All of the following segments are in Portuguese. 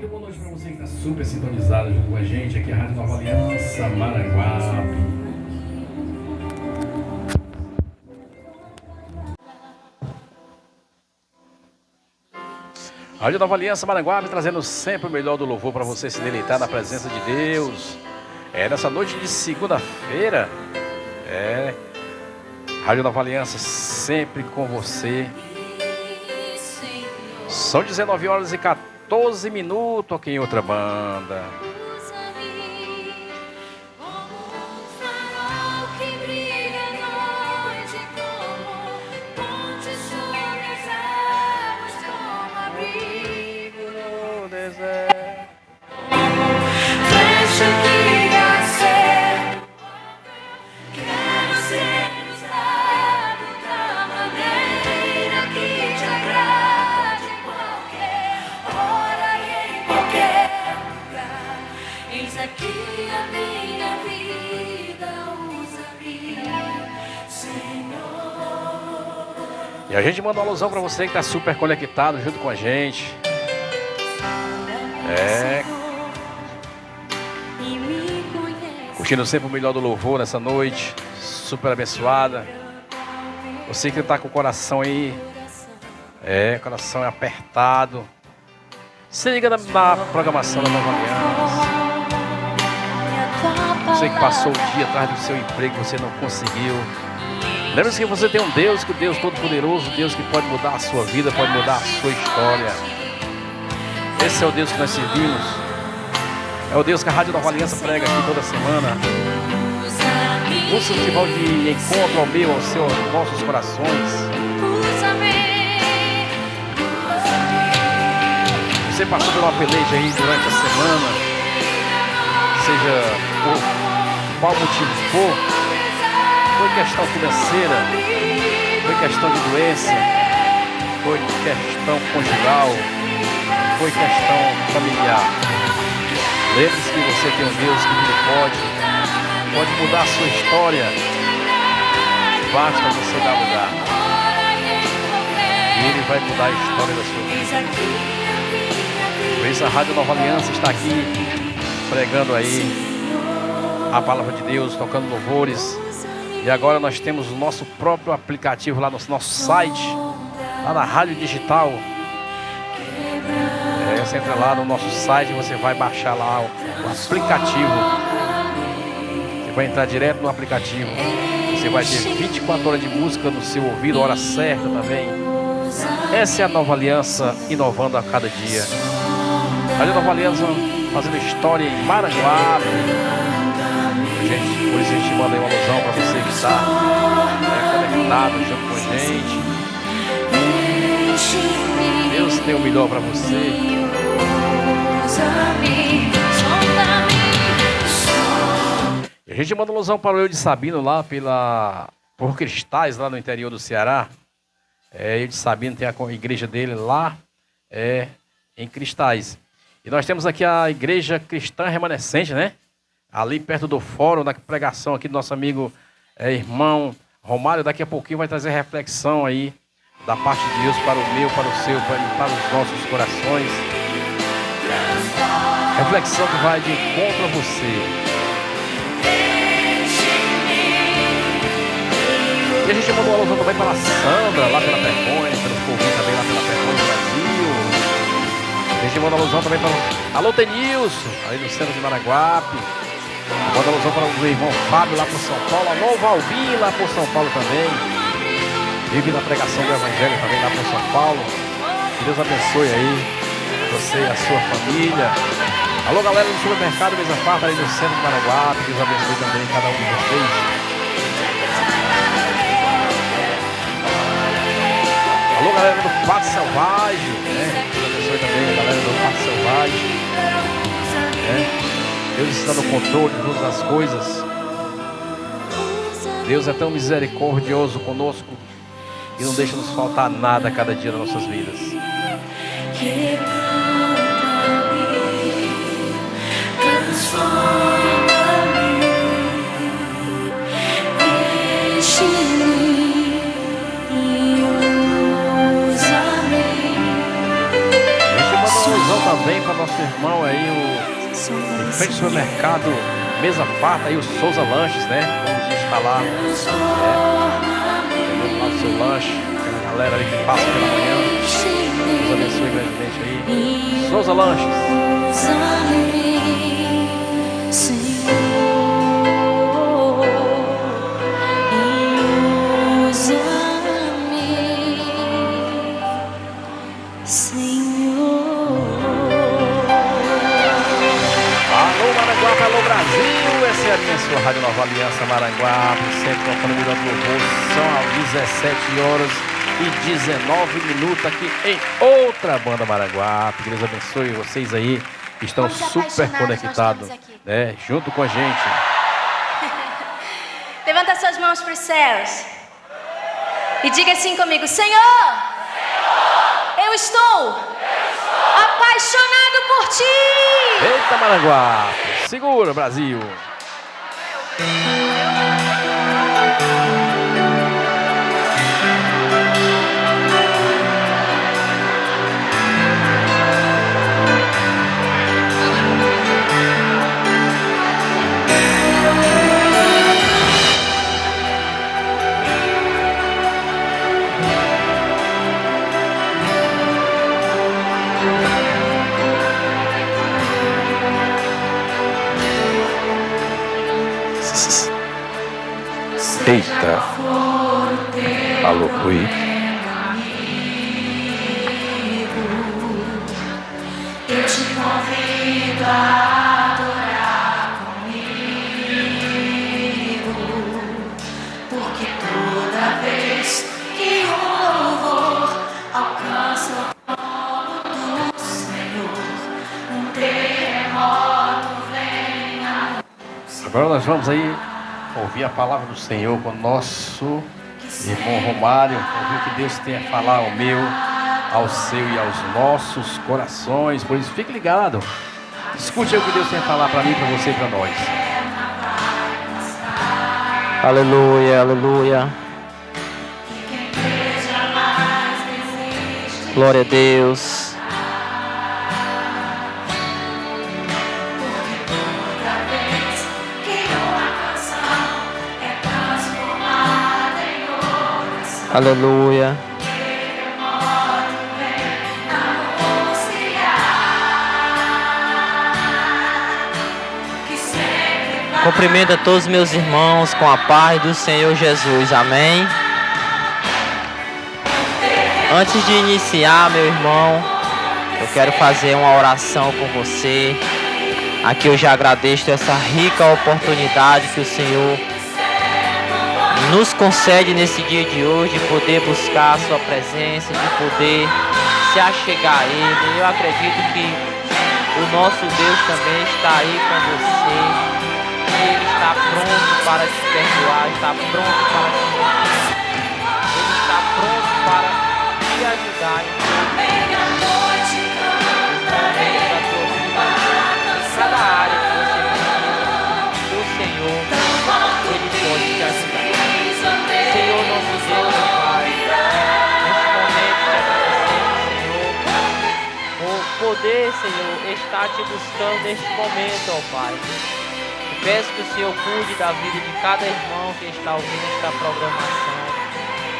muito boa noite para você que está super sintonizado junto com a gente. Aqui é a Rádio Nova Aliança, Maranguape. Rádio Nova Aliança, Maranguape, trazendo sempre o melhor do louvor para você se deleitar na presença de Deus. Nessa noite de segunda-feira, Rádio Nova Aliança sempre com você. São 19 horas e 14 minutos aqui em outra banda. E a gente manda uma alusão para você que está super conectado junto com a gente. Curtindo sempre o melhor do louvor nessa noite. Super abençoada. Você que está com o coração aí. Coração apertado. Se liga na programação da Nova Aliança. Você que passou o dia atrás do seu emprego, você não conseguiu. Lembre-se que você tem um Deus, que o Deus Todo-Poderoso, Deus que pode mudar a sua vida, pode mudar a sua história. Esse é o Deus que nós servimos. É o Deus que a Rádio Nova Aliança prega aqui toda semana. Um festival de encontro ao meu, aos nossos corações. Você passou por uma peleja aí durante a semana, seja por qual motivo for. Foi questão financeira, foi questão de doença, foi questão conjugal, foi questão familiar. Lembre-se que você tem um Deus que pode mudar a sua história. Basta você dar lugar. E Ele vai mudar a história da sua vida. Por isso a Rádio Nova Aliança está aqui pregando aí a palavra de Deus, tocando louvores. E agora nós temos o nosso próprio aplicativo lá no nosso site, lá na Rádio Digital. Você entra lá no nosso site, você vai baixar lá o aplicativo. Você vai entrar direto no aplicativo. Você vai ter 24 horas de música no seu ouvido, hora certa também. Essa é a Nova Aliança, inovando a cada dia. Rádio Nova Aliança fazendo história em Maranguape. Por isso a gente manda aí uma alusão para você que está conectado junto com a gente. Deus tem o melhor para você. E a gente manda uma alusão para o Eu de Sabino lá por Cristais, lá no interior do Ceará. Eu de Sabino tem a igreja dele lá em Cristais. E nós temos aqui a Igreja Cristã Remanescente, né? Ali perto do fórum, na pregação aqui do nosso amigo irmão Romário, daqui a pouquinho vai trazer reflexão aí da parte de Deus para o meu, para o seu, para os nossos corações. Reflexão que vai de encontro a você. E a gente mandou uma alusão também para a Sandra, lá pela Perpone, pelo Foguinho também lá pela Perpone do Brasil. A gente mandou uma alusão também para Alô Tenilson, aí no centro de Maranguape. Manda alusão para o irmão Fábio lá por São Paulo, a Nova Alvim lá por São Paulo também. Vive na pregação do Evangelho também lá por São Paulo. Que Deus abençoe aí você e a sua família. Alô galera do supermercado Mesa Farta aí no centro de Maranguape. Deus abençoe também cada um de vocês. Alô galera do Pato Selvagem, né? Deus abençoe também a galera do Pato Selvagem. Deus está no controle de todas as coisas. Deus é tão misericordioso conosco e não deixa nos faltar nada a cada dia das nossas vidas. também para nosso irmão aí, em frente ao supermercado Mesa Farta, aí o Souza Lanches, né? Vamos instalar, entendeu? Lá o seu lanche, aquela galera ali que passa pela manhã. Deus abençoe grandemente aí. Souza Lanches. Alô Brasil, essa é a minha sua Rádio Nova Aliança Maranguape, sempre tocando o melhor do louvor. São às 17h19 aqui em outra banda Maranguape. Que Deus abençoe vocês aí que estão super conectados, né, junto com a gente. Levanta suas mãos para os céus e diga assim comigo: Senhor, eu estou apaixonado por ti. Eita Maranguape, segura Brasil. Eita. Alô, Rui. Eu te convido a adorar comigo, porque toda vez que o louvor alcança o colo do Senhor, um terremoto vem a luz. Agora nós vamos aí ouvir a palavra do Senhor com o nosso irmão Romário, ouvir o que Deus tem a falar ao meu, ao seu e aos nossos corações. Por isso, fique ligado, escute aí o que Deus tem a falar para mim, para você e para nós. Aleluia, aleluia. Glória a Deus. Aleluia. Cumprimento a todos os meus irmãos com a paz do Senhor Jesus. Amém. Antes de iniciar, meu irmão, eu quero fazer uma oração com você. Aqui eu já agradeço essa rica oportunidade que o Senhor nos concede nesse dia de hoje, de poder buscar a sua presença, de poder se achegar a Ele. Eu acredito que o nosso Deus também está aí com você. Ele está pronto para te perdoar, está pronto para te perdoar. Ele está pronto para te ajudar em cada área que você precisa do Senhor. Ele pode te ajudar. Senhor, nosso Deus, meu Pai, nesse momento te agradecemos, Senhor, por poder, Senhor, estar te buscando neste momento, ó Pai. Te peço que o Senhor cuide da vida de cada irmão que está ouvindo esta programação.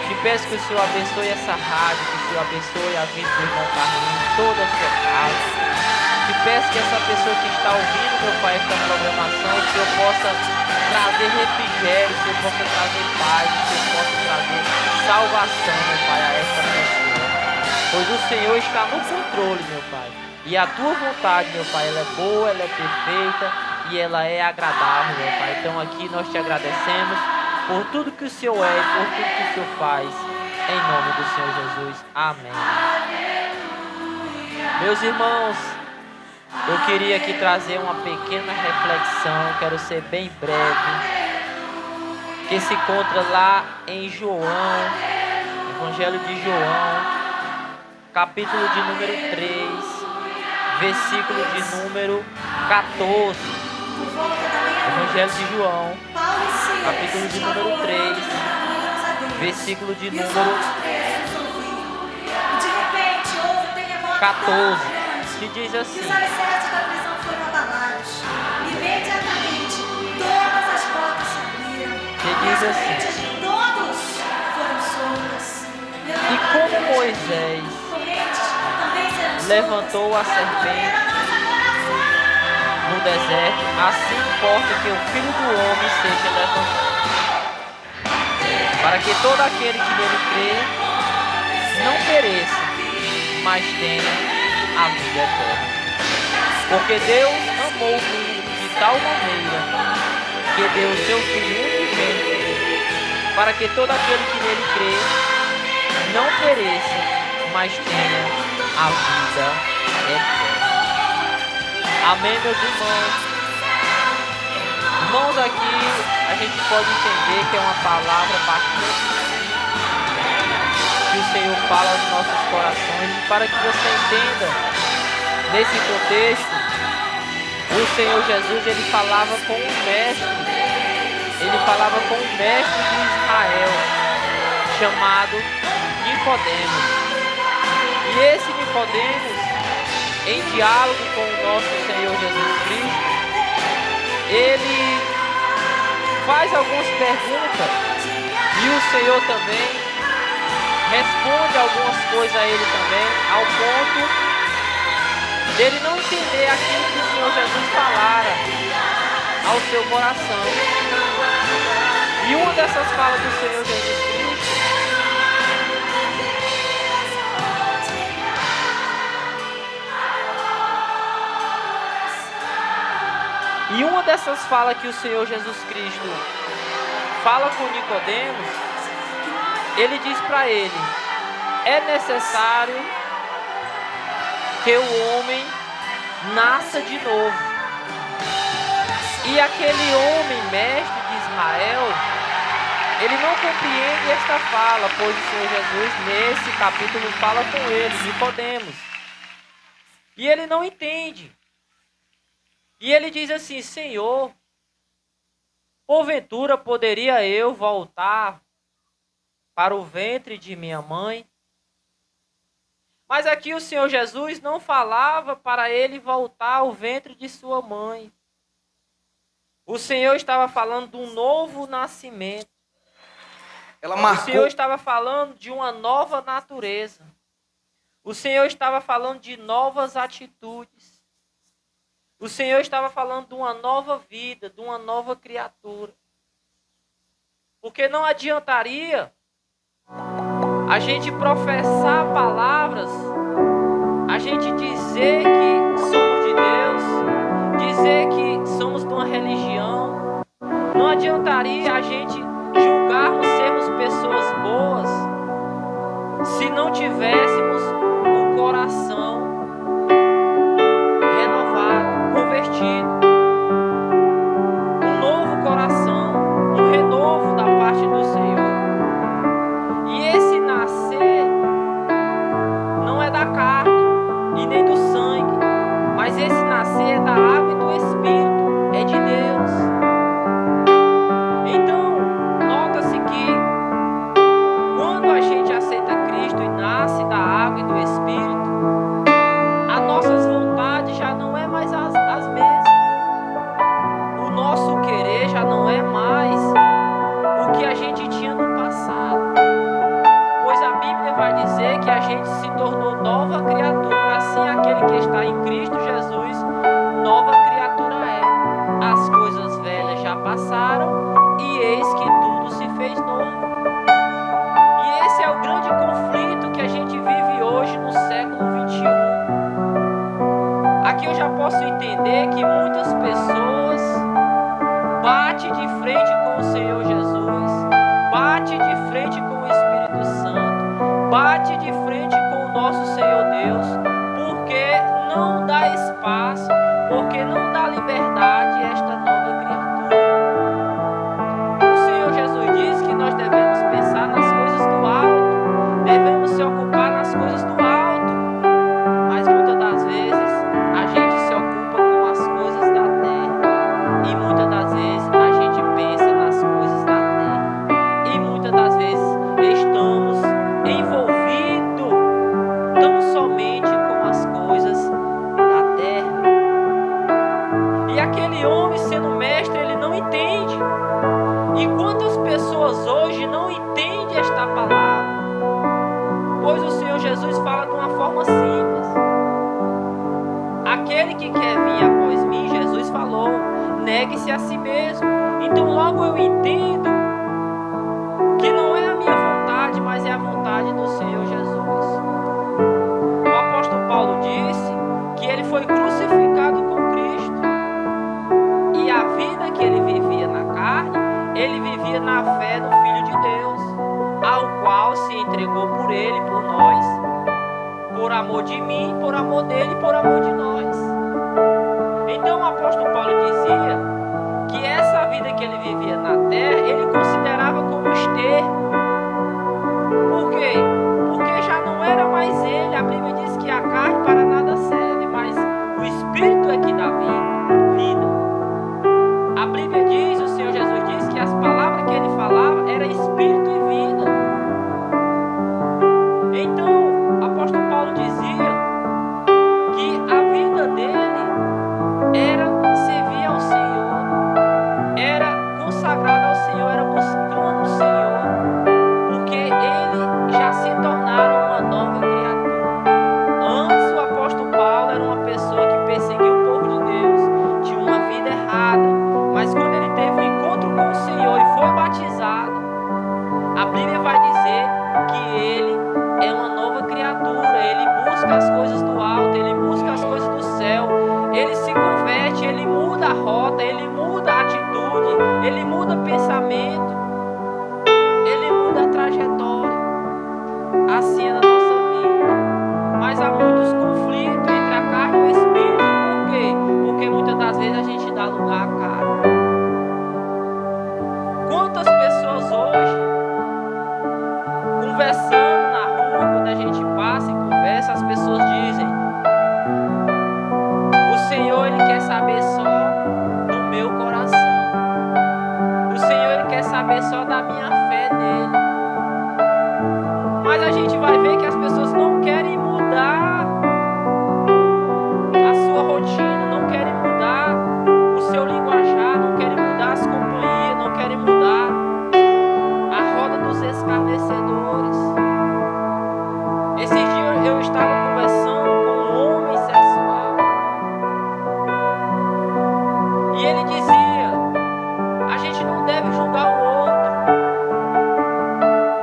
Te peço que o Senhor abençoe essa rádio, que o Senhor abençoe a vida do irmão Carlinhos, toda a sua casa. Te peço que essa pessoa que está ouvindo, meu Pai, esta programação, o Senhor possa trazer refrigério, o Senhor possa trazer paz, o Senhor possa trazer salvação, meu Pai, a esta pessoa. Pois o Senhor está no controle, meu Pai. E a tua vontade, meu Pai, ela é boa, ela é perfeita e ela é agradável, meu Pai. Então aqui nós te agradecemos por tudo que o Senhor é e por tudo que o Senhor faz. Em nome do Senhor Jesus. Amém. Meus irmãos, eu queria aqui trazer uma pequena reflexão, quero ser bem breve, que se encontra lá em João, Evangelho de João, capítulo de número 3, versículo de número 14. Evangelho de João, capítulo de número 3, versículo de número 14. que diz E assim: os alicerces da prisão foram abalados. Imediatamente, todas as portas se abriram. Que E diz as assim: correntes de todos foram soltas. e como Moisés correntes também serão soltas levantou a para correr serpente a nossa coração. no deserto, assim importa que o Filho do Homem seja levantado, para que todo aquele que nele crê não pereça, mas tenha a vida eterna. Porque Deus amou o mundo de tal maneira que deu o seu Filho unigênito, para que todo aquele que nele crê não pereça, mas tenha a vida eterna. Amém, meus irmãos? Irmãos, aqui a gente pode entender que é uma palavra bastante simples que o Senhor fala aos nossos corações. E para que você entenda, nesse contexto, o Senhor Jesus, ele falava com o mestre, de Israel, chamado Nicodemos. E esse Nicodemos, em diálogo com o nosso Senhor Jesus Cristo, ele faz algumas perguntas e o Senhor também responde algumas coisas a ele também, ao ponto dele não entender aquilo que o Senhor Jesus falara ao seu coração. E uma dessas falas do Senhor Jesus Cristo que o Senhor Jesus Cristo fala com Nicodemos, ele diz para ele: é necessário que o homem nasça de novo. E aquele homem mestre de Israel, ele não compreende esta fala, pois o Senhor Jesus nesse capítulo fala com ele, Nicodemos. E ele não entende. E ele diz assim: Senhor, porventura poderia eu voltar para o ventre de minha mãe? Mas aqui o Senhor Jesus não falava para ele voltar ao ventre de sua mãe. O Senhor estava falando de um novo nascimento. O Senhor estava falando de uma nova natureza. O Senhor estava falando de novas atitudes. O Senhor estava falando de uma nova vida, de uma nova criatura. Porque não adiantaria a gente professar palavras, a gente dizer que somos de Deus, dizer que somos de uma religião. Não adiantaria a gente julgarmos sermos pessoas boas se não tivéssemos o coração renovado, convertido. Um novo coração, um renovo da parte do Senhor. E esse nascer não é da carne e nem do sangue, mas esse nascer é da água e do Espírito, é de Deus. Então, nota-se que quando a gente aceita Cristo e nasce da água e do Espírito, as nossas vontades já não é mais as mesmas. O nosso querer já não é mais o que a gente tinha no passado. Pois a Bíblia vai dizer que a gente se tornou nova criatura. Assim, aquele que está em Cristo Jesus, nova criatura é. As coisas velhas já passaram e eis que tudo se fez novo. E esse é o grande conflito que a gente vive hoje no século 21. Aqui eu já posso entender que muitas pessoas batem de frente com o Senhor Jesus, batem de frente com o Espírito Santo, bate de frente com o nosso Senhor Deus, porque não dá espaço, porque não dá liberdade a esta nova criatura. O Senhor Jesus diz que nós devemos pensar nas coisas do alto, devemos se ocupar nas coisas do alto, mas muitas das vezes a gente se ocupa com as coisas da terra, e muitas das vezes a gente pensa nas coisas da terra, e muitas das vezes estamos envolvidos tão somente que quer vir após mim, Jesus falou, negue-se a si mesmo. Então logo eu entendo que não é a minha vontade, mas é a vontade do Senhor Jesus. O apóstolo Paulo disse que ele foi crucificado com Cristo. E a vida que ele vivia na carne, ele vivia na fé no Filho de Deus, ao qual se entregou por ele, por nós, por amor de mim, por amor dele, por amor de nós. Então o apóstolo Paulo dizia que essa vida que ele vivia na terra, ele considerava como esterco. Por quê? Porque já não era mais ele. A Bíblia diz que a carne para nada serve, mas o Espírito é que dá vida. A Bíblia diz, o Senhor Jesus diz que as palavras que ele falava era Espírito e vida. Então, o apóstolo Paulo dizia que a vida dele era servir ao Senhor, era consagrada ao Senhor, era buscando o Senhor, porque ele já se tornaram uma nova criatura. Antes o apóstolo Paulo era uma pessoa que perseguia o povo de Deus, tinha uma vida errada, mas quando ele teve um encontro com o Senhor e foi batizado, a Bíblia vai dizer que ele é uma nova criatura, ele busca as coisas do alto, ele busca as coisas do céu, ele se converte, ele muda a rota, ele muda a atitude, ele muda o pensamento, ele muda a trajetória. Assim é na nossa vida. Mas há muitos conflitos entre a carne e o Espírito. Por quê? Porque muitas das vezes a gente dá lugar à carne. Quantas pessoas hoje, conversando na rua, quando a gente passa e conversa, as pessoas dizem: o Senhor, Ele quer saber só do meu coração. O Senhor, Ele quer saber só da minha fé nele. Mas a gente vai ver que as pessoas não querem mudar a sua rotina, não querem mudar o seu linguajar, não querem mudar as companhias, não querem mudar a roda dos escarnecedores. Esses dias eu estava conversando com um homem sexual e ele dizia: a gente não deve julgar o outro.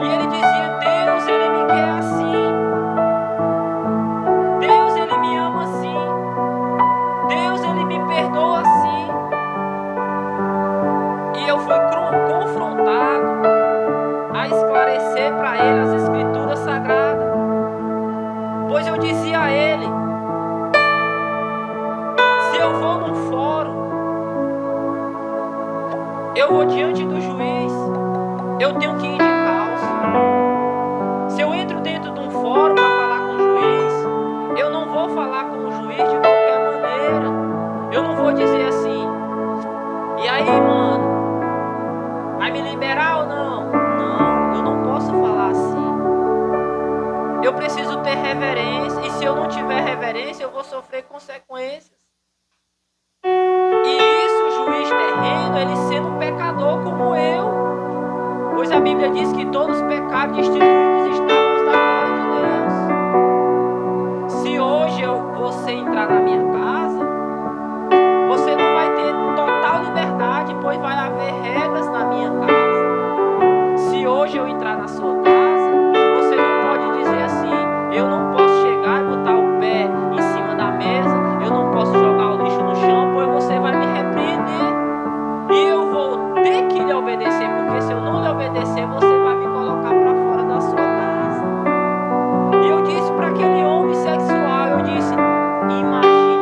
E ele dizia: Deus, Ele me quer assim. Deus, Ele me ama assim. Deus, Ele me perdoa assim. E eu fui confrontado a esclarecer para ele as Escrituras Sagradas. Pois eu dizia a ele: se eu vou num fórum, eu vou diante do juiz, eu tenho que ir de calça. Se eu entro dentro de um fórum para falar com o juiz, eu não vou falar com o juiz de qualquer maneira. Eu não vou dizer assim: e aí, mano, vai me liberar ou não? Não, eu não posso falar assim. Eu preciso ter reverência, e se eu não tiver reverência, eu vou sofrer consequências. E isso, o juiz terreno, ele sendo um pecador como eu. Pois a Bíblia diz que todos os pecados destituídos estávamos da glória de Deus. Se hoje você entrar na minha casa, você não vai ter total liberdade, pois vai haver regras na minha casa. Se hoje eu entrar na sua casa, você não pode dizer assim: eu não posso chegar e botar o pé em cima da mesa, eu não posso jogar o lixo no chão, pois você vai me repreender. E eu vou ter que lhe obedecer, porque se eu não lhe obedecer, você vai me colocar para fora da sua casa. E eu disse para aquele homem sexual, eu disse: imagine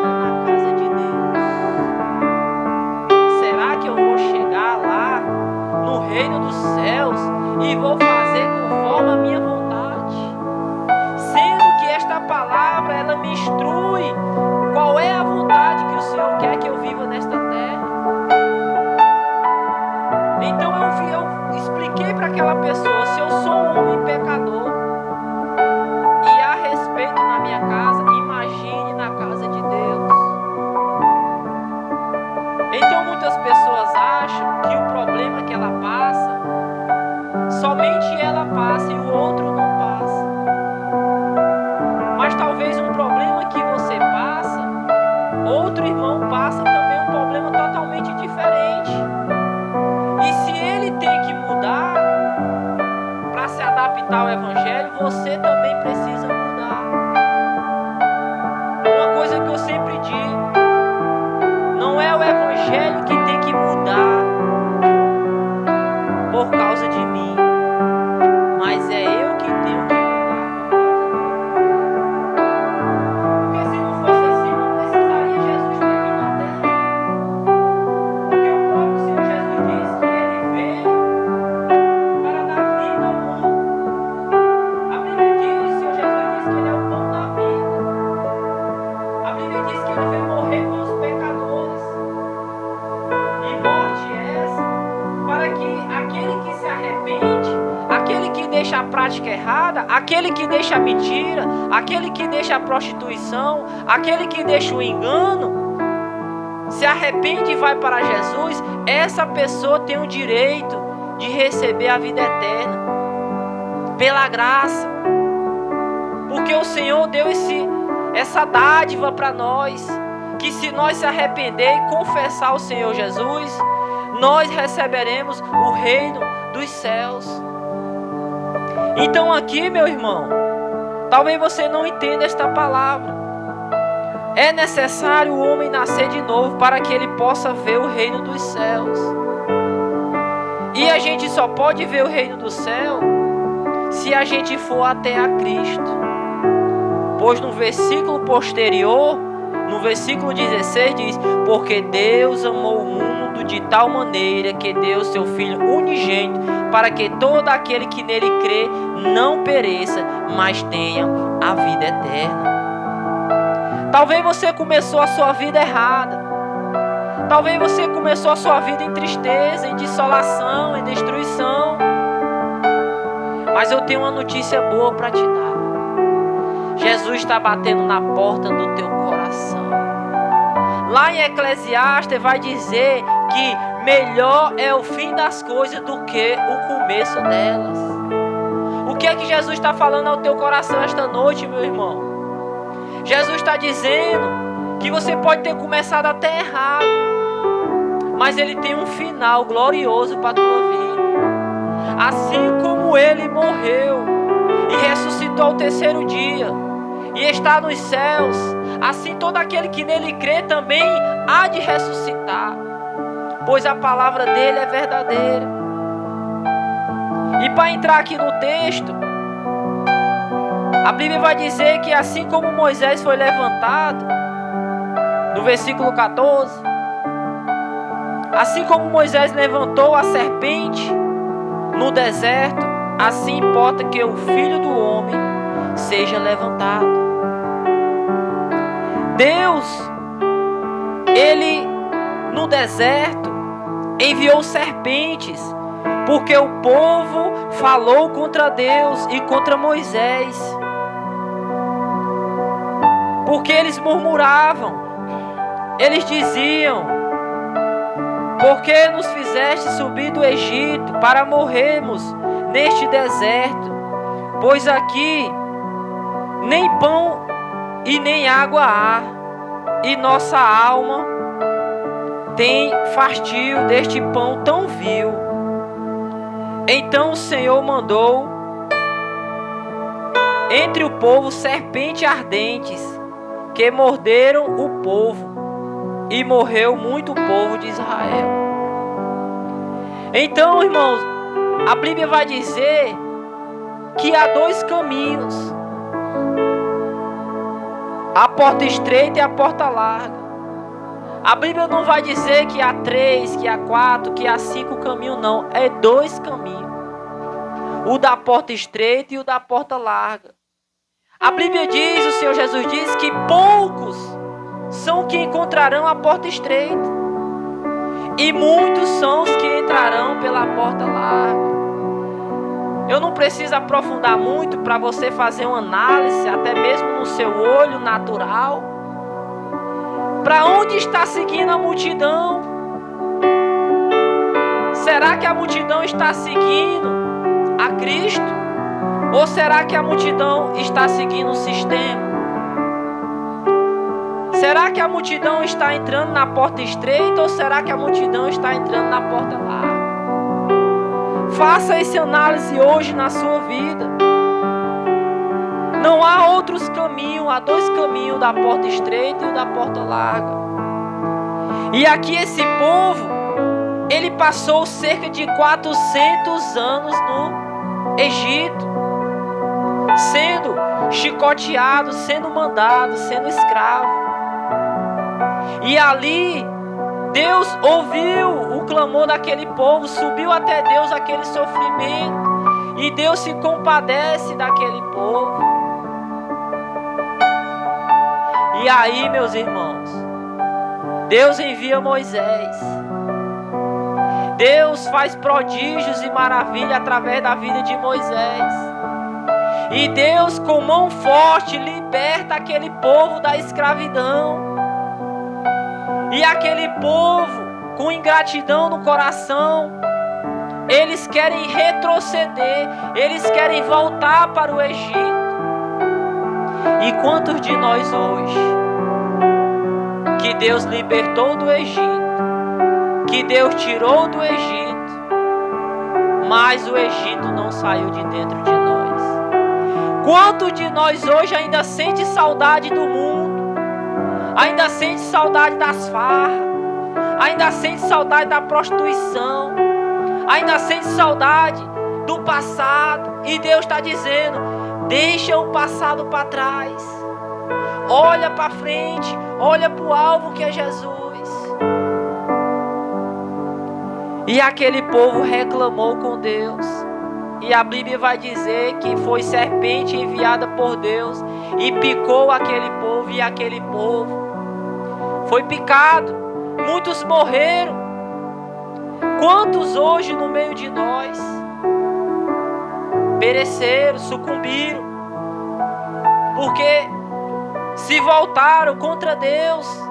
deixa a prática errada, aquele que deixa a mentira, aquele que deixa a prostituição, aquele que deixa o engano, se arrepende e vai para Jesus, essa pessoa tem o direito de receber a vida eterna pela graça, porque o Senhor deu essa dádiva para nós, que se nós se arrepender e confessar o Senhor Jesus, nós receberemos o reino dos céus. Então aqui, meu irmão, talvez você não entenda esta palavra. É necessário o homem nascer de novo para que ele possa ver o reino dos céus. E a gente só pode ver o reino do céu se a gente for até a Cristo. Pois no versículo posterior, no versículo 16 diz: porque Deus amou o mundo de tal maneira que deu seu Filho unigênito, para que todo aquele que nele crê não pereça, mas tenha a vida eterna. Talvez você começou a sua vida errada. Talvez você começou a sua vida em tristeza, em desolação, em destruição. Mas eu tenho uma notícia boa para te dar. Jesus está batendo na porta do teu coração. Lá em Eclesiastes vai dizer que melhor é o fim das coisas do que o começo delas. O que é que Jesus está falando ao teu coração esta noite, meu irmão? Jesus está dizendo que você pode ter começado até errado, mas Ele tem um final glorioso para a tua vida. Assim como Ele morreu e ressuscitou ao terceiro dia e está nos céus, assim todo aquele que nele crê também há de ressuscitar, pois a palavra dele é verdadeira. E para entrar aqui no texto, a Bíblia vai dizer que assim como Moisés foi levantado, no versículo 14, assim como Moisés levantou a serpente no deserto, assim importa que o Filho do Homem seja levantado. Deus, Ele no deserto enviou serpentes, porque o povo falou contra Deus e contra Moisés. Porque eles murmuravam, eles diziam: por que nos fizeste subir do Egito para morrermos neste deserto? Pois aqui nem pão e nem água há, e nossa alma tem fastio deste pão tão vil. Então o Senhor mandou entre o povo serpentes ardentes, que morderam o povo, e morreu muito povo de Israel. Então, irmãos, a Bíblia vai dizer que há dois caminhos: a porta estreita e a porta larga. A Bíblia não vai dizer que há 3, que há 4, que há 5 caminhos, não. É 2 caminhos: o da porta estreita e o da porta larga. A Bíblia diz, o Senhor Jesus diz, que poucos são que encontrarão a porta estreita, e muitos são os que entrarão pela porta larga. Eu não preciso aprofundar muito para você fazer uma análise, até mesmo no seu olho natural. Para onde está seguindo a multidão? Será que a multidão está seguindo a Cristo? Ou será que a multidão está seguindo o sistema? Será que a multidão está entrando na porta estreita ou será que a multidão está entrando na porta larga? Faça essa análise hoje na sua vida. Não há outros caminhos, há 2 caminhos, da porta estreita e da porta larga. E aqui esse povo, ele passou cerca de 400 anos no Egito, sendo chicoteado, sendo mandado, sendo escravo. E ali Deus ouviu o clamor daquele povo, subiu até Deus aquele sofrimento, e Deus se compadece daquele povo. E aí, meus irmãos, Deus envia Moisés. Deus faz prodígios e maravilhas através da vida de Moisés. E Deus, com mão forte, liberta aquele povo da escravidão. E aquele povo, com ingratidão no coração, eles querem retroceder, eles querem voltar para o Egito. E quantos de nós hoje, que Deus libertou do Egito, que Deus tirou do Egito, mas o Egito não saiu de dentro de nós? Quantos de nós hoje ainda sente saudade do mundo, ainda sente saudade das farras, ainda sente saudade da prostituição, ainda sente saudade do passado? E Deus está dizendo: deixa o passado para trás, olha para frente, olha para o alvo que é Jesus. E aquele povo reclamou com Deus. E a Bíblia vai dizer que foi serpente enviada por Deus e picou aquele povo, e aquele povo foi picado. Muitos morreram. Quantos hoje no meio de nós pereceram, sucumbiram, porque se voltaram contra Deus?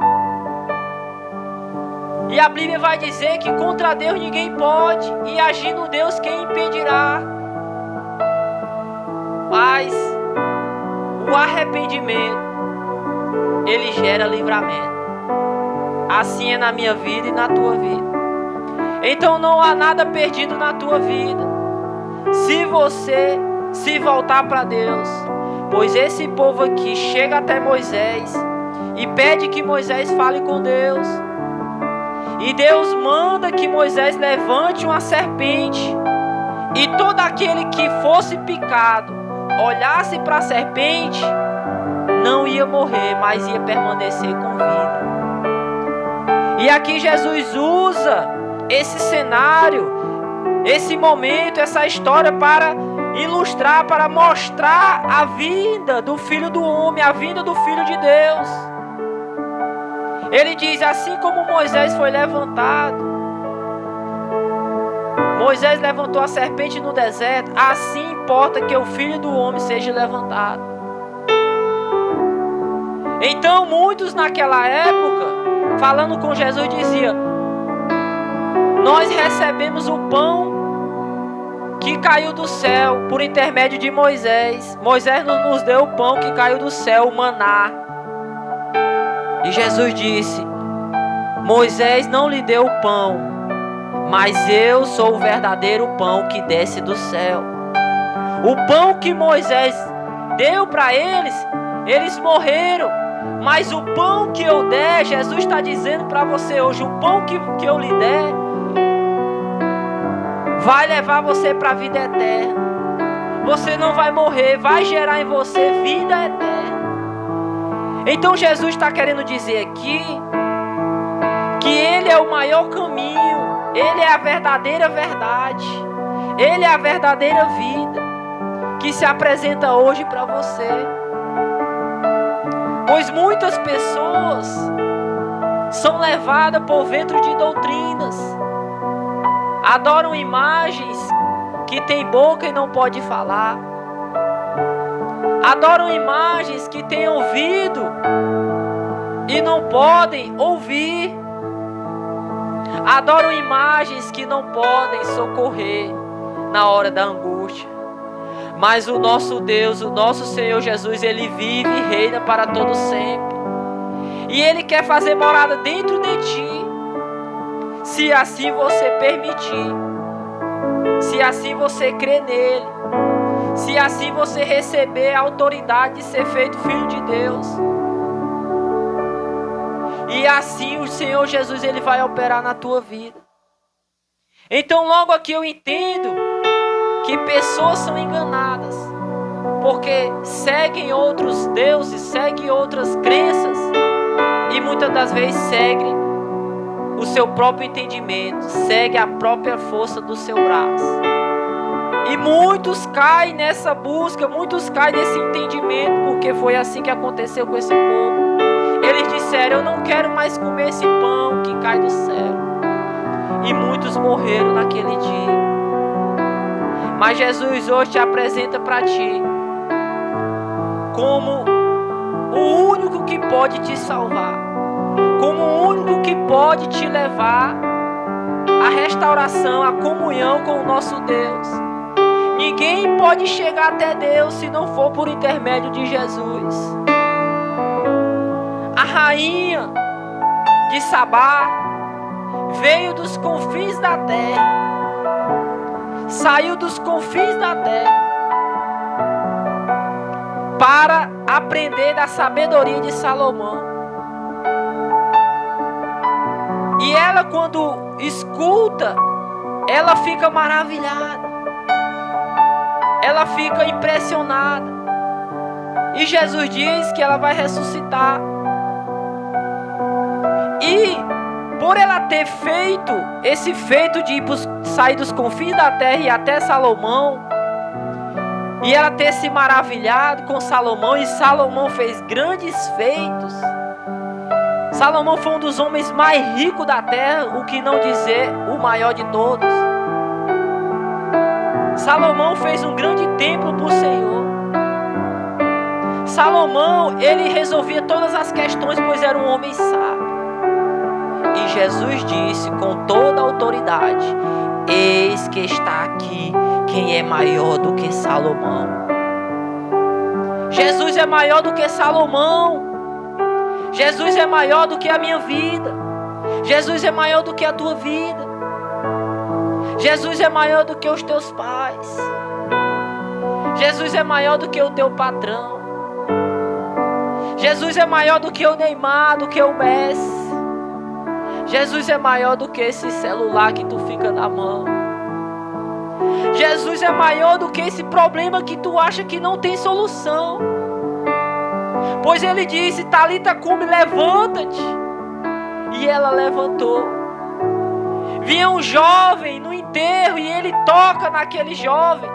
E a Bíblia vai dizer que contra Deus ninguém pode, e agindo Deus, quem impedirá? Mas o arrependimento, ele gera livramento. Assim é na minha vida e na tua vida. Então não há nada perdido na tua vida, se você se voltar para Deus. Pois esse povo aqui chega até Moisés e pede que Moisés fale com Deus. E Deus manda que Moisés levante uma serpente, e todo aquele que fosse picado, olhasse para a serpente, não ia morrer, mas ia permanecer com vida. E aqui Jesus usa esse cenário, esse momento, essa história para ilustrar, para mostrar a vinda do Filho do Homem, a vinda do Filho de Deus. Ele diz: assim como Moisés foi levantado, Moisés levantou a serpente no deserto, assim importa que o Filho do Homem seja levantado. Então muitos naquela época, falando com Jesus, diziam: nós recebemos o pão que caiu do céu por intermédio de Moisés. Moisés nos deu o pão que caiu do céu, o maná. E Jesus disse: Moisés não lhe deu o pão, mas eu sou o verdadeiro pão que desce do céu. O pão que Moisés deu para eles, eles morreram. Mas o pão que eu der, Jesus está dizendo para você hoje: o pão que eu lhe der vai levar você para a vida eterna. Você não vai morrer, vai gerar em você vida eterna. Então Jesus está querendo dizer aqui que Ele é o maior caminho, Ele é a verdadeira verdade, Ele é a verdadeira vida que se apresenta hoje para você. Pois muitas pessoas são levadas por vento de doutrinas, adoram imagens que tem boca e não pode falar, adoram imagens que têm ouvido e não podem ouvir, adoram imagens que não podem socorrer na hora da angústia. Mas o nosso Deus, o nosso Senhor Jesus, Ele vive e reina para todo sempre. E Ele quer fazer morada dentro de ti, se assim você permitir, se assim você crer nele, se assim você receber a autoridade de ser feito filho de Deus. E assim o Senhor Jesus, Ele vai operar na tua vida. Então logo aqui eu entendo que pessoas são enganadas, porque seguem outros deuses, seguem outras crenças, e muitas das vezes seguem o seu próprio entendimento, segue a própria força do seu braço. E muitos caem nessa busca, muitos caem nesse entendimento, porque foi assim que aconteceu com esse povo. Eles disseram: eu não quero mais comer esse pão que cai do céu, E muitos morreram naquele dia. Mas Jesus hoje te apresenta para ti como o único que pode te salvar, como o único que pode te levar à restauração, à comunhão com o nosso Deus. Ninguém pode chegar até Deus se não for por intermédio de Jesus. A rainha de Sabá veio dos confins da terra, saiu dos confins da terra para aprender da sabedoria de Salomão. E ela, quando escuta, ela fica maravilhada, ela fica impressionada. E Jesus diz que ela vai ressuscitar. E por ela ter feito esse feito de sair dos confins da terra e até Salomão, e ela ter se maravilhado com Salomão, e Salomão fez grandes feitos. Salomão foi um dos homens mais ricos da terra, o que não dizer o maior de todos. Salomão fez um grande templo para o Senhor. Salomão, ele resolvia todas as questões, pois era um homem sábio. E Jesus disse com toda a autoridade: eis que está aqui quem é maior do que Salomão. Jesus é maior do que Salomão. Jesus é maior do que a minha vida. Jesus é maior do que a tua vida. Jesus é maior do que os teus pais. Jesus é maior do que o teu patrão. Jesus é maior do que o Neymar, do que o Messi. Jesus é maior do que esse celular que tu fica na mão. Jesus é maior do que esse problema que tu acha que não tem solução. Pois ele disse: Talita cumi, levanta-te. E ela levantou. Vinha um jovem no enterro e ele toca naquele jovem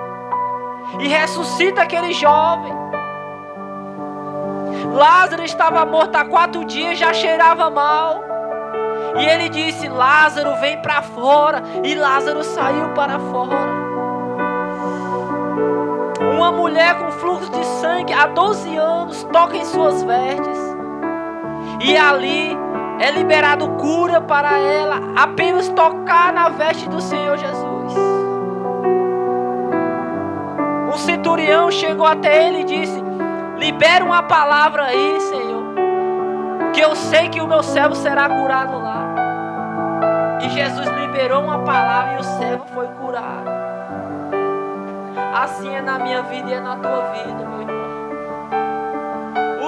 e ressuscita aquele jovem. Lázaro estava morto há 4 dias, já cheirava mal. E ele disse: Lázaro, vem para fora. E Lázaro saiu para fora. Uma mulher com fluxo de sangue há 12 anos toca em suas vestes. E ali é liberado cura para ela, apenas tocar na veste do Senhor Jesus. Um centurião chegou até ele e disse: libera uma palavra aí, Senhor, que eu sei que o meu servo será curado lá. E Jesus liberou uma palavra e o servo foi curado. Assim é na minha vida e é na tua vida, meu irmão.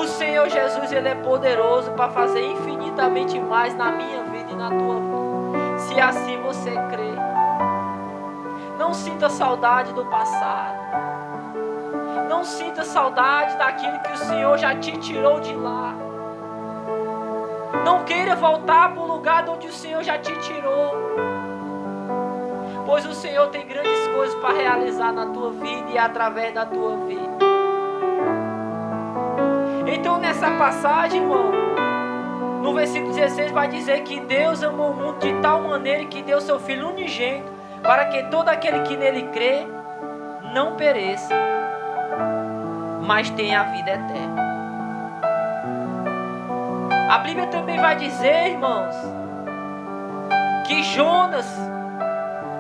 O Senhor Jesus, Ele é poderoso para fazer infinitamente mais na minha vida e na tua vida, se assim você crê. Não sinta saudade do passado. Não sinta saudade daquilo que o Senhor já te tirou de lá. Não queira voltar para o lugar de onde o Senhor já te tirou. Pois o Senhor tem grandes coisas para realizar na tua vida e através da tua vida. Então nessa passagem, irmão, no versículo 16 vai dizer que Deus amou o mundo de tal maneira que deu seu Filho unigênito, para que todo aquele que nele crê não pereça, mas tenha a vida eterna. A Bíblia também vai dizer, irmãos, que Jonas,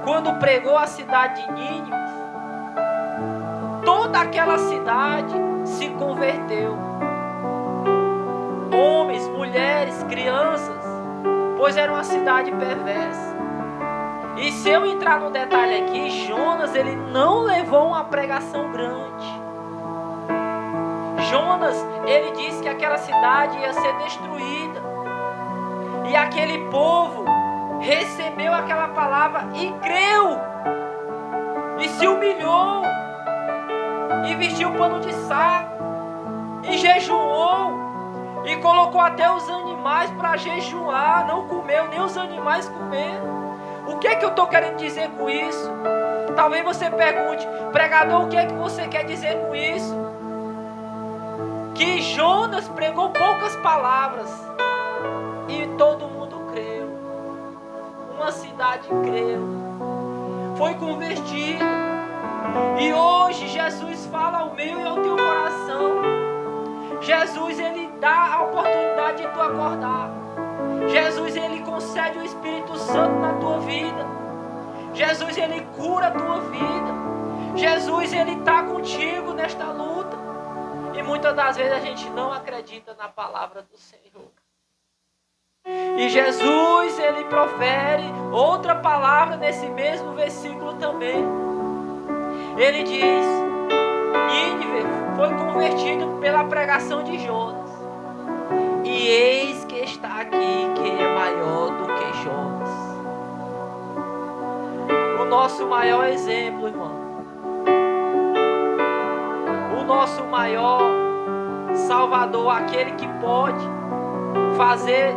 quando pregou a cidade de Nínive, toda aquela cidade se converteu. Homens, mulheres, crianças, pois era uma cidade perversa. E se eu entrar no detalhe aqui, Jonas, ele não levou uma pregação grande. Jonas, ele disse que aquela cidade ia ser destruída. E aquele povo recebeu aquela palavra e creu. E se humilhou. E vestiu pano de saco. E jejuou. E colocou até os animais para jejuar. Não comeu, nem os animais comeram. O que é que eu estou querendo dizer com isso? Talvez você pergunte: pregador, o que é que você quer dizer com isso? Que Jonas pregou poucas palavras e todo mundo creu. Uma cidade verdade creu, foi convertido. E hoje Jesus fala ao meu e ao teu coração. Jesus, ele dá a oportunidade de tu acordar. Jesus, ele concede o Espírito Santo na tua vida. Jesus, ele cura a tua vida. Jesus, ele está contigo nesta luta. E muitas das vezes a gente não acredita na palavra do Senhor. E Jesus, ele profere outra palavra nesse mesmo versículo também. Ele diz: Nínive foi convertido pela pregação de Jonas. E eis que está aqui quem é maior do que Jonas. O nosso maior exemplo, irmão. O nosso maior Salvador, aquele que pode fazer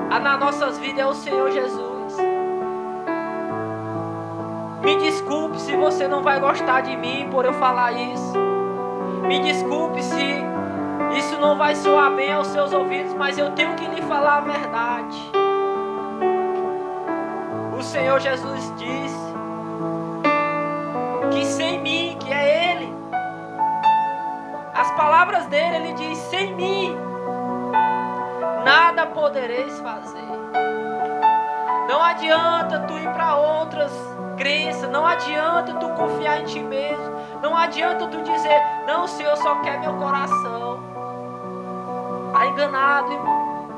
nas nossas vidas, é o Senhor Jesus. Me desculpe se você não vai gostar de mim por eu falar isso. Me desculpe se isso não vai soar bem aos seus ouvidos, mas eu tenho que lhe falar a verdade. O Senhor Jesus disse que sem mim, que é Ele, as palavras dele, Ele diz: sem mim nada podereis fazer. Não adianta tu ir para outras crenças, não adianta tu confiar em ti mesmo, não adianta tu dizer: não, o Senhor só quer meu coração. Está enganado, irmão.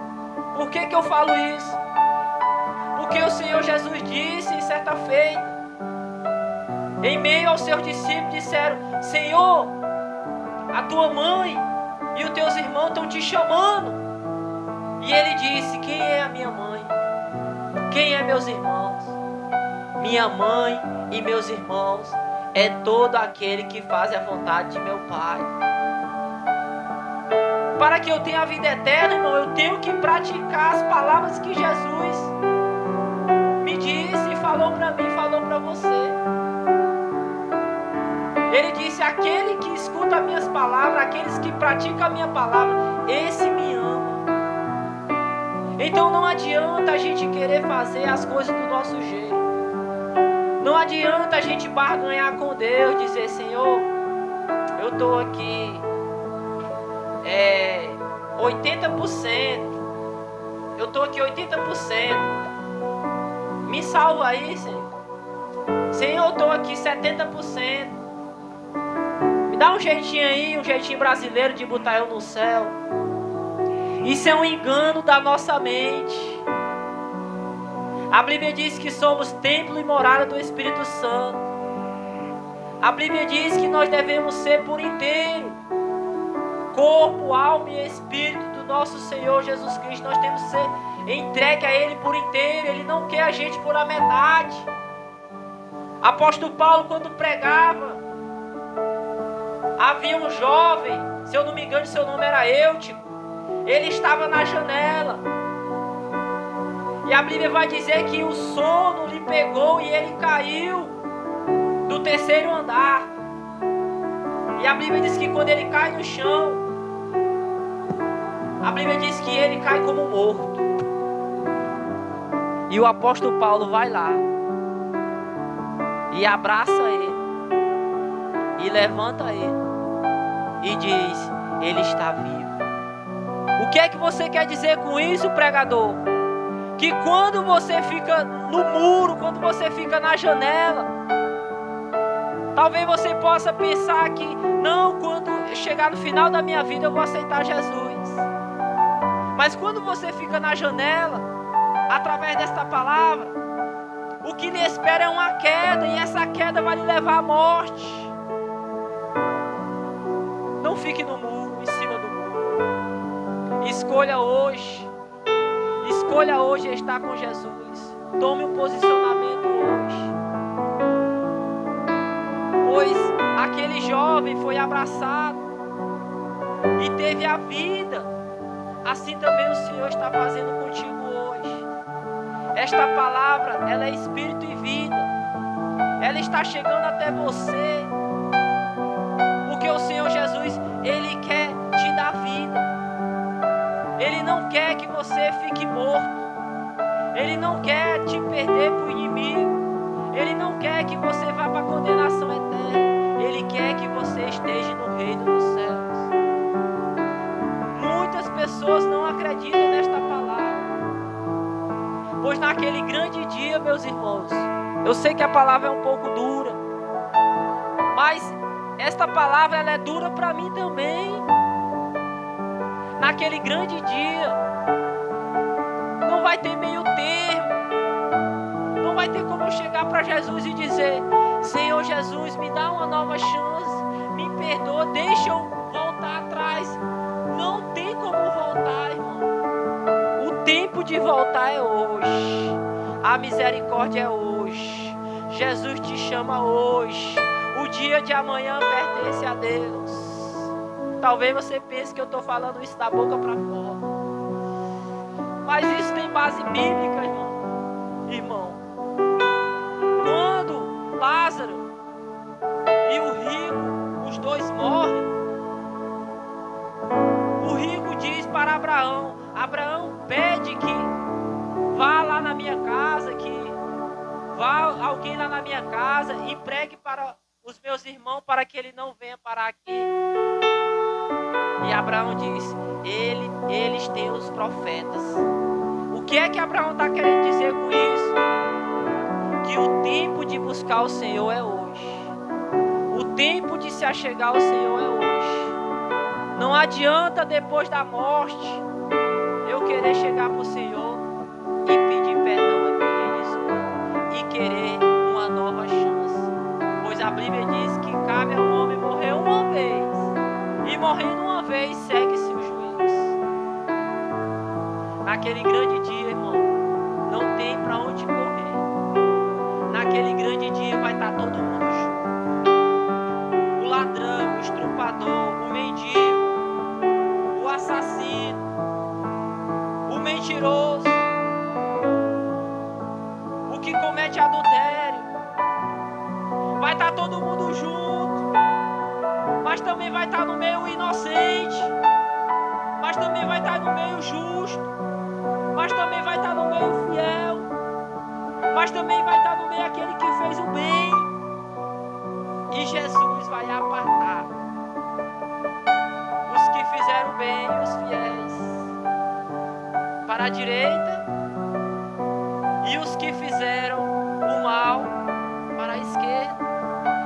Por que eu falo isso? Porque o Senhor Jesus disse em certa feita, em meio aos seus discípulos, disseram: Senhor, a tua mãe e os teus irmãos estão te chamando. E ele disse: quem é a minha mãe? Quem é meus irmãos? Minha mãe e meus irmãos é todo aquele que faz a vontade de meu Pai. Para que eu tenha a vida eterna, irmão, eu tenho que praticar as palavras que Jesus me disse e falou para mim, falou para você. Ele disse: aquele que escuta as minhas palavras, aqueles que praticam a minha palavra, esse me ama. Então não adianta a gente querer fazer as coisas do nosso jeito. Não adianta a gente barganhar com Deus, dizer: Senhor, eu estou aqui 80%. Eu estou aqui 80%. Me salva aí, Senhor. Senhor, eu estou aqui 70%. Me dá um jeitinho aí, um jeitinho brasileiro de botar eu no céu. Isso é um engano da nossa mente. A Bíblia diz que somos templo e morada do Espírito Santo. A Bíblia diz que nós devemos ser por inteiro, corpo, alma e espírito do nosso Senhor Jesus Cristo. Nós temos que ser entregue a Ele por inteiro. Ele não quer a gente por a metade. Apóstolo Paulo, quando pregava, havia um jovem, se eu não me engano, seu nome era Eutico. Ele estava na janela. E a Bíblia vai dizer que o sono lhe pegou e ele caiu do 3º andar. E a Bíblia diz que quando ele cai no chão, a Bíblia diz que ele cai como morto. E o apóstolo Paulo vai lá e abraça ele e levanta ele e diz: ele está vivo. O que é que você quer dizer com isso, pregador? Que quando você fica no muro, quando você fica na janela, talvez você possa pensar que não, quando chegar no final da minha vida eu vou aceitar Jesus. Mas quando você fica na janela, através desta palavra, o que lhe espera é uma queda, e essa queda vai lhe levar à morte. Não fique no muro, em cima do muro. Escolha hoje estar com Jesus. Tome um posicionamento hoje. Pois aquele jovem foi abraçado e teve a vida. Assim também o Senhor está fazendo contigo hoje. Esta palavra, ela é espírito e vida. Ela está chegando até você. Porque o Senhor Jesus, Ele quer te dar vida. Ele não quer que você fique morto. Ele não quer te perder para o inimigo. Ele não quer que você vá para a condenação eterna. Ele quer que você esteja no reino dos céus. Muitas pessoas não acreditam nesta palavra. Pois naquele grande dia, meus irmãos, eu sei que a palavra é um pouco dura, mas esta palavra ela é dura para mim também. Naquele grande dia, não vai ter meio termo. Não vai ter como eu chegar para Jesus e dizer: Senhor Jesus, me dá uma nova chance, me perdoa, deixa eu voltar atrás. Não tem como voltar, irmão. O tempo de voltar é hoje. A misericórdia é hoje. Jesus te chama hoje. O dia de amanhã pertence a Deus. Talvez você pense que eu estou falando isso da boca para fora, mas isso tem base bíblica, irmão. Quando Lázaro e o rico, os dois morrem, o rico diz para Abraão: Abraão, pede que vá lá na minha casa, que vá alguém lá na minha casa e pregue para os meus irmãos para que ele não venha parar aqui. E Abraão diz: eles têm os profetas. O que é que Abraão está querendo dizer com isso? Que o tempo de buscar o Senhor é hoje. O tempo de se achegar ao Senhor é hoje. Não adianta depois da morte eu querer chegar para o Senhor e pedir perdão, e pedir desculpa, e querer uma nova chance. Pois a Bíblia diz que cabe ao homem morrer uma vez. E morrendo uma vez, segue-se o juízo. Naquele grande dia, irmão, não tem para onde correr. Naquele grande dia vai estar todo mundo junto. O ladrão, o estrupador, o mendigo, o assassino, o mentiroso, o que comete adultério. Vai estar todo mundo junto. Mas também vai estar no meio inocente, mas também vai estar no meio justo, mas também vai estar no meio fiel, mas também vai estar no meio aquele que fez o bem. E Jesus vai apartar os que fizeram bem, os fiéis, para a direita, e os que fizeram o mal para a esquerda.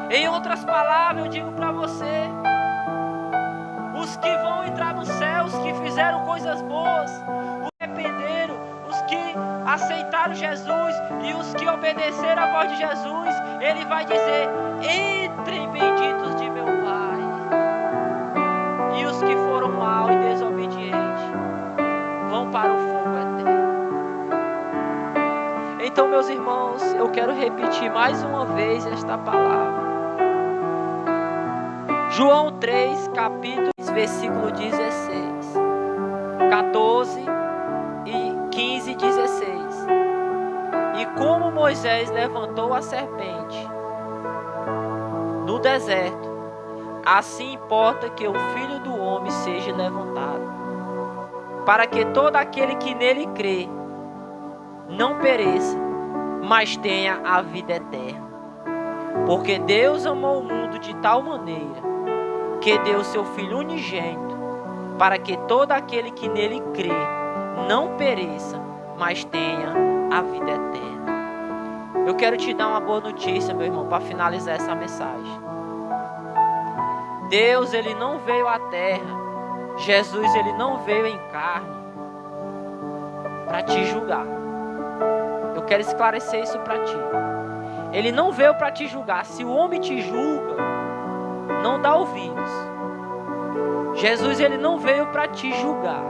Em outras palavras, eu digo para você: os que vão entrar no céu, os que fizeram coisas boas, os que arrependeram, os que aceitaram Jesus e os que obedeceram a voz de Jesus, Ele vai dizer: entrem benditos de meu Pai. E os que foram mal e desobedientes vão para o fogo eterno. Então, meus irmãos, eu quero repetir mais uma vez esta palavra. João 3, capítulo, versículo 16, 14 e 15 e 16. E como Moisés levantou a serpente no deserto, assim importa que o Filho do Homem seja levantado, para que todo aquele que nele crê não pereça, mas tenha a vida eterna. Porque Deus amou o mundo de tal maneira que deu seu Filho unigênito, para que todo aquele que nele crê não pereça, mas tenha a vida eterna. Eu quero te dar uma boa notícia, meu irmão, para finalizar essa mensagem. Deus, Ele não veio à terra, Jesus, Ele não veio em carne para te julgar. Eu quero esclarecer isso para ti. Ele não veio para te julgar. Se o homem te julga, não dá ouvidos. Jesus, Ele não veio para te julgar.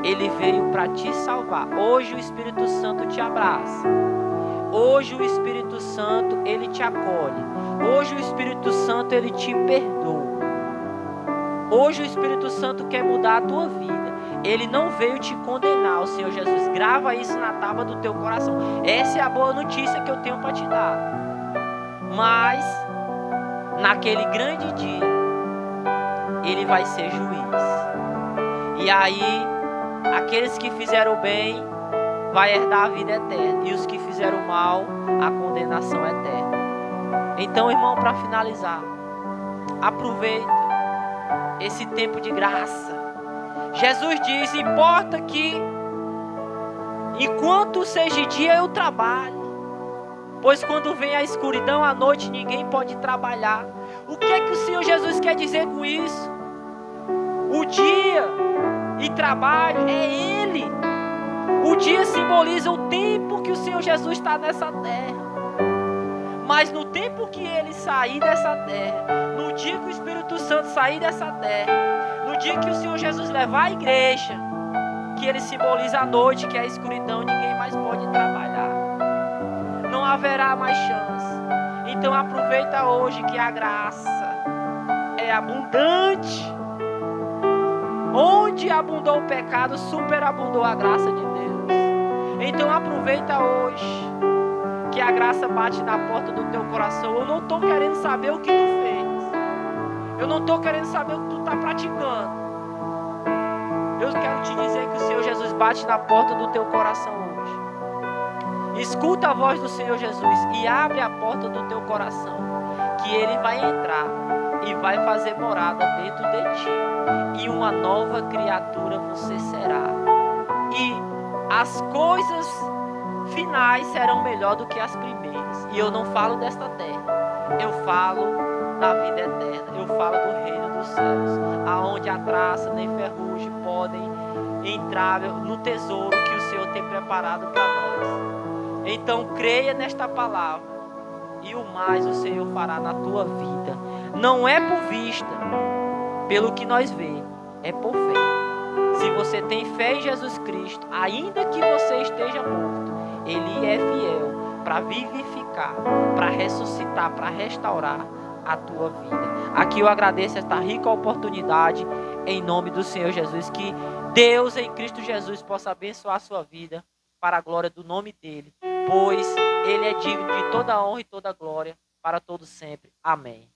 Ele veio para te salvar. Hoje o Espírito Santo te abraça. Hoje o Espírito Santo, Ele te acolhe. Hoje o Espírito Santo, Ele te perdoa. Hoje o Espírito Santo quer mudar a tua vida. Ele não veio te condenar, o Senhor Jesus. Grava isso na tábua do teu coração. Essa é a boa notícia que eu tenho para te dar. Mas naquele grande dia, Ele vai ser juiz. E aí, aqueles que fizeram bem vai herdar a vida eterna. E os que fizeram mal, a condenação eterna. Então, irmão, para finalizar, aproveita esse tempo de graça. Jesus diz: importa que enquanto seja dia eu trabalho, pois quando vem a escuridão à noite ninguém pode trabalhar. O que é que o Senhor Jesus quer dizer com isso? O dia e trabalho é Ele. O dia simboliza o tempo que o Senhor Jesus está nessa terra. Mas no tempo que Ele sair dessa terra, no dia que o Espírito Santo sair dessa terra, no dia que o Senhor Jesus levar a igreja, que Ele simboliza a noite, que é a escuridão, ninguém mais pode trabalhar. Não haverá mais chance. Então aproveita hoje que a graça é abundante. Onde abundou o pecado, superabundou a graça de Deus. Então aproveita hoje que a graça bate na porta do teu coração. Eu não estou querendo saber o que tu fez. Eu não estou querendo saber o que tu está praticando. Eu quero te dizer que o Senhor Jesus bate na porta do teu coração hoje. Escuta a voz do Senhor Jesus e abre a porta do teu coração, que Ele vai entrar e vai fazer morada dentro de ti. E uma nova criatura você será. E as coisas finais serão melhor do que as primeiras. E eu não falo desta terra, eu falo da vida eterna, eu falo do reino dos céus, aonde a traça nem ferrugem podem entrar no tesouro que o Senhor tem preparado para nós. Então creia nesta palavra, e o mais o Senhor fará na tua vida. Não é por vista, pelo que nós vemos, é por fé. Se você tem fé em Jesus Cristo, ainda que você esteja morto, Ele é fiel para vivificar, para ressuscitar, para restaurar a tua vida. Aqui eu agradeço esta rica oportunidade, em nome do Senhor Jesus. Que Deus em Cristo Jesus possa abençoar a sua vida para a glória do nome dEle, pois Ele é digno de toda a honra e toda a glória para todos sempre. Amém.